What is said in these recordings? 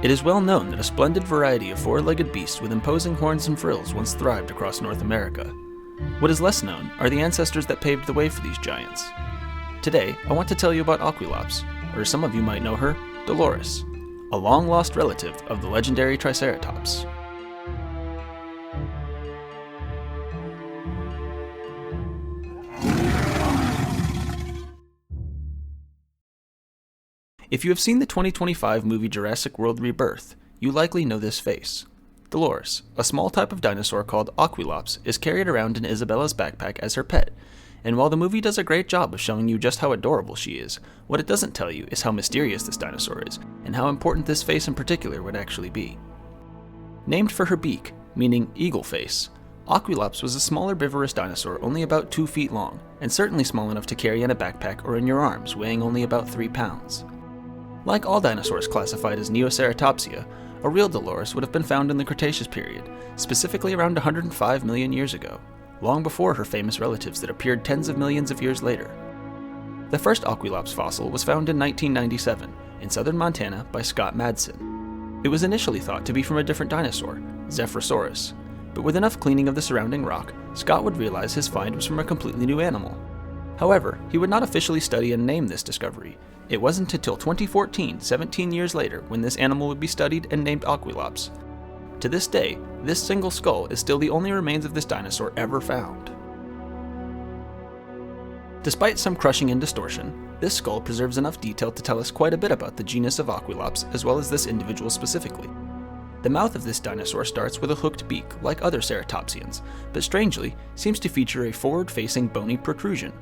It is well known that a splendid variety of four-legged beasts with imposing horns and frills once thrived across North America. What is less known are the ancestors that paved the way for these giants. Today, I want to tell you about Aquilops, or some of you might know her, Dolores, a long-lost relative of the legendary Triceratops. If you have seen the 2025 movie Jurassic World Rebirth, you likely know this face. Dolores, a small type of dinosaur called Aquilops, is carried around in Isabella's backpack as her pet, and while the movie does a great job of showing you just how adorable she is, what it doesn't tell you is how mysterious this dinosaur is, and how important this face in particular would actually be. Named for her beak, meaning eagle face, Aquilops was a small herbivorous dinosaur only about 2 feet long, and certainly small enough to carry in a backpack or in your arms, weighing only about 3 pounds. Like all dinosaurs classified as Neoceratopsia, a real Dolores would have been found in the Cretaceous period, specifically around 105 million years ago, long before her famous relatives that appeared tens of millions of years later. The first Aquilops fossil was found in 1997 in southern Montana by Scott Madsen. It was initially thought to be from a different dinosaur, Zephyrosaurus, but with enough cleaning of the surrounding rock, Scott would realize his find was from a completely new animal. However, he would not officially study and name this discovery. It wasn't until 2014, 17 years later, when this animal would be studied and named Aquilops. To this day, this single skull is still the only remains of this dinosaur ever found. Despite some crushing and distortion, this skull preserves enough detail to tell us quite a bit about the genus of Aquilops as well as this individual specifically. The mouth of this dinosaur starts with a hooked beak, like other ceratopsians, but strangely, seems to feature a forward-facing bony protrusion.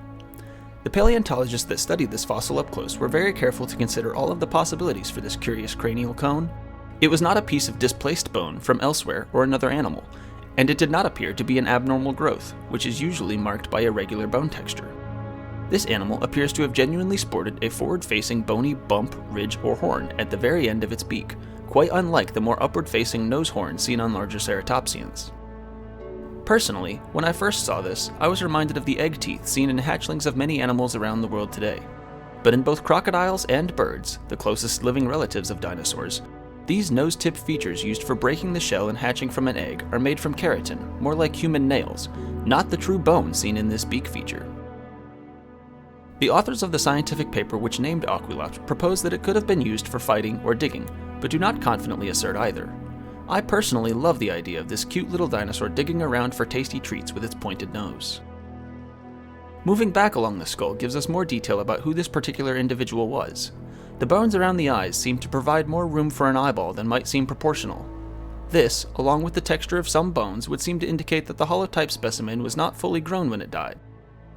The paleontologists that studied this fossil up close were very careful to consider all of the possibilities for this curious cranial cone. It was not a piece of displaced bone from elsewhere or another animal, and it did not appear to be an abnormal growth, which is usually marked by irregular bone texture. This animal appears to have genuinely sported a forward-facing bony bump, ridge, or horn at the very end of its beak, quite unlike the more upward-facing nose horn seen on larger ceratopsians. Personally, when I first saw this, I was reminded of the egg teeth seen in hatchlings of many animals around the world today. But in both crocodiles and birds, the closest living relatives of dinosaurs, these nose-tip features used for breaking the shell and hatching from an egg are made from keratin, more like human nails, not the true bone seen in this beak feature. The authors of the scientific paper which named Aquilops propose that it could have been used for fighting or digging, but do not confidently assert either. I personally love the idea of this cute little dinosaur digging around for tasty treats with its pointed nose. Moving back along the skull gives us more detail about who this particular individual was. The bones around the eyes seem to provide more room for an eyeball than might seem proportional. This, along with the texture of some bones, would seem to indicate that the holotype specimen was not fully grown when it died.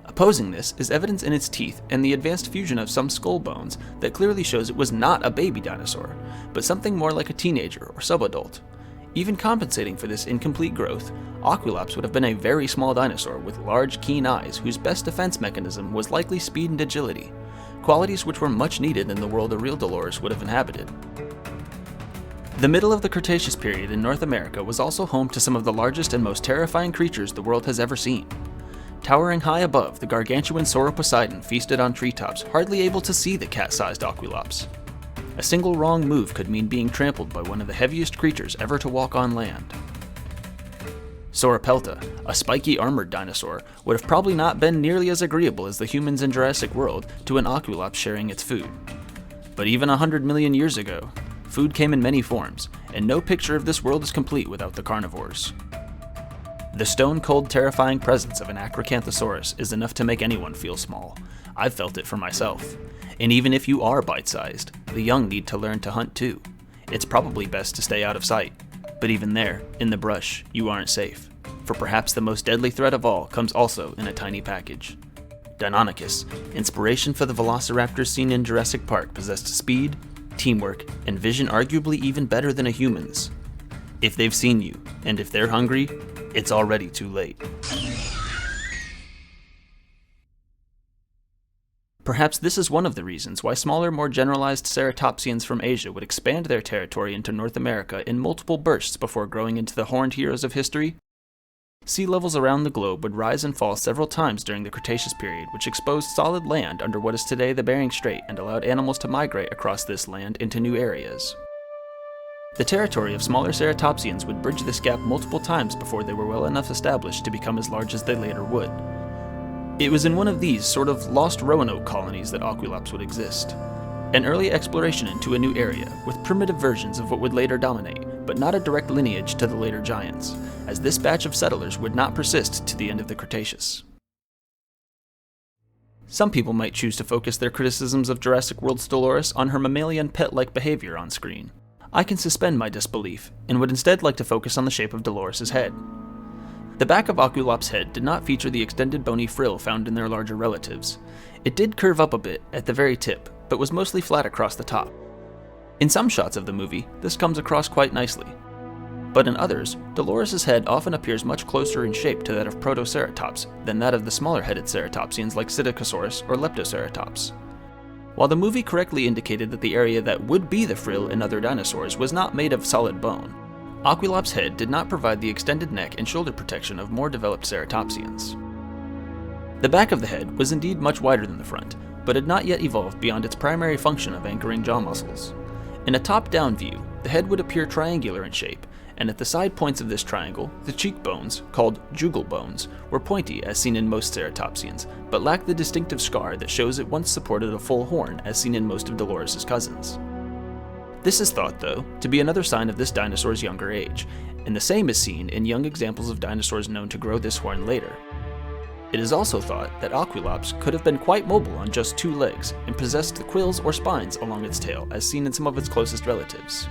Opposing this is evidence in its teeth and the advanced fusion of some skull bones that clearly shows it was not a baby dinosaur, but something more like a teenager or subadult. Even compensating for this incomplete growth, Aquilops would have been a very small dinosaur with large, keen eyes whose best defense mechanism was likely speed and agility, qualities which were much needed in the world a real Dolores would have inhabited. The middle of the Cretaceous period in North America was also home to some of the largest and most terrifying creatures the world has ever seen. Towering high above, the gargantuan Sauropod feasted on treetops, hardly able to see the cat-sized Aquilops. A single wrong move could mean being trampled by one of the heaviest creatures ever to walk on land. Sauropelta, a spiky armored dinosaur, would have probably not been nearly as agreeable as the humans in Jurassic World to an Aquilops sharing its food. But even 100 million years ago, food came in many forms, and no picture of this world is complete without the carnivores. The stone-cold terrifying presence of an Acrocanthosaurus is enough to make anyone feel small. I've felt it for myself. And even if you are bite-sized, the young need to learn to hunt too. It's probably best to stay out of sight. But even there, in the brush, you aren't safe. For perhaps the most deadly threat of all comes also in a tiny package. Deinonychus, inspiration for the velociraptors seen in Jurassic Park, possessed speed, teamwork, and vision arguably even better than a human's. If they've seen you, and if they're hungry, it's already too late. Perhaps this is one of the reasons why smaller, more generalized ceratopsians from Asia would expand their territory into North America in multiple bursts before growing into the horned heroes of history. Sea levels around the globe would rise and fall several times during the Cretaceous period, which exposed solid land under what is today the Bering Strait and allowed animals to migrate across this land into new areas. The territory of smaller ceratopsians would bridge this gap multiple times before they were well enough established to become as large as they later would. It was in one of these sort of lost Roanoke colonies that Aquilops would exist. An early exploration into a new area, with primitive versions of what would later dominate, but not a direct lineage to the later giants, as this batch of settlers would not persist to the end of the Cretaceous. Some people might choose to focus their criticisms of Jurassic World's Dolores on her mammalian pet-like behavior on screen. I can suspend my disbelief, and would instead like to focus on the shape of Dolores' head. The back of Aquilops' head did not feature the extended bony frill found in their larger relatives. It did curve up a bit at the very tip, but was mostly flat across the top. In some shots of the movie, this comes across quite nicely. But in others, Dolores' head often appears much closer in shape to that of Protoceratops than that of the smaller-headed ceratopsians like Psittacosaurus or Leptoceratops. While the movie correctly indicated that the area that would be the frill in other dinosaurs was not made of solid bone, Aquilops' head did not provide the extended neck and shoulder protection of more developed ceratopsians. The back of the head was indeed much wider than the front, but had not yet evolved beyond its primary function of anchoring jaw muscles. In a top-down view, the head would appear triangular in shape, and at the side points of this triangle, the cheekbones, called jugal bones, were pointy as seen in most ceratopsians, but lacked the distinctive scar that shows it once supported a full horn as seen in most of Dolores' cousins. This is thought, though, to be another sign of this dinosaur's younger age, and the same is seen in young examples of dinosaurs known to grow this horn later. It is also thought that Aquilops could have been quite mobile on just 2 legs and possessed the quills or spines along its tail as seen in some of its closest relatives.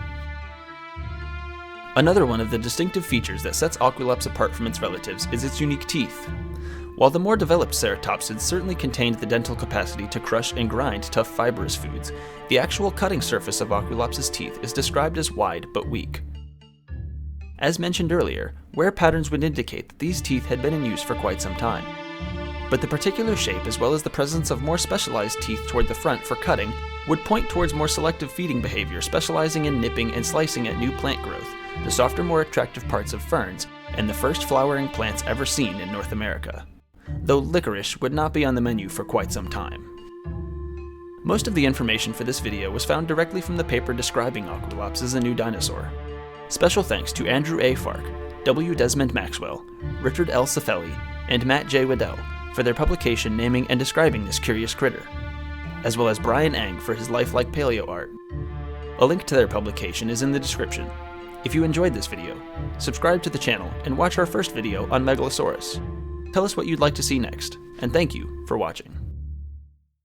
Another one of the distinctive features that sets Aquilops apart from its relatives is its unique teeth. While the more developed ceratopsids certainly contained the dental capacity to crush and grind tough fibrous foods, the actual cutting surface of Aquilops' teeth is described as wide but weak. As mentioned earlier, wear patterns would indicate that these teeth had been in use for quite some time. But the particular shape as well as the presence of more specialized teeth toward the front for cutting would point towards more selective feeding behavior specializing in nipping and slicing at new plant growth, the softer, more attractive parts of ferns, and the first flowering plants ever seen in North America. Though licorice would not be on the menu for quite some time. Most of the information for this video was found directly from the paper describing Aquilops as a new dinosaur. Special thanks to Andrew A. Fark, W. Desmond Maxwell, Richard L. Cifelli, and Matt J. Waddell for their publication naming and describing this curious critter, as well as Brian Engh for his lifelike paleo art. A link to their publication is in the description. If you enjoyed this video, subscribe to the channel and watch our first video on Megalosaurus. Tell us what you'd like to see next, and thank you for watching.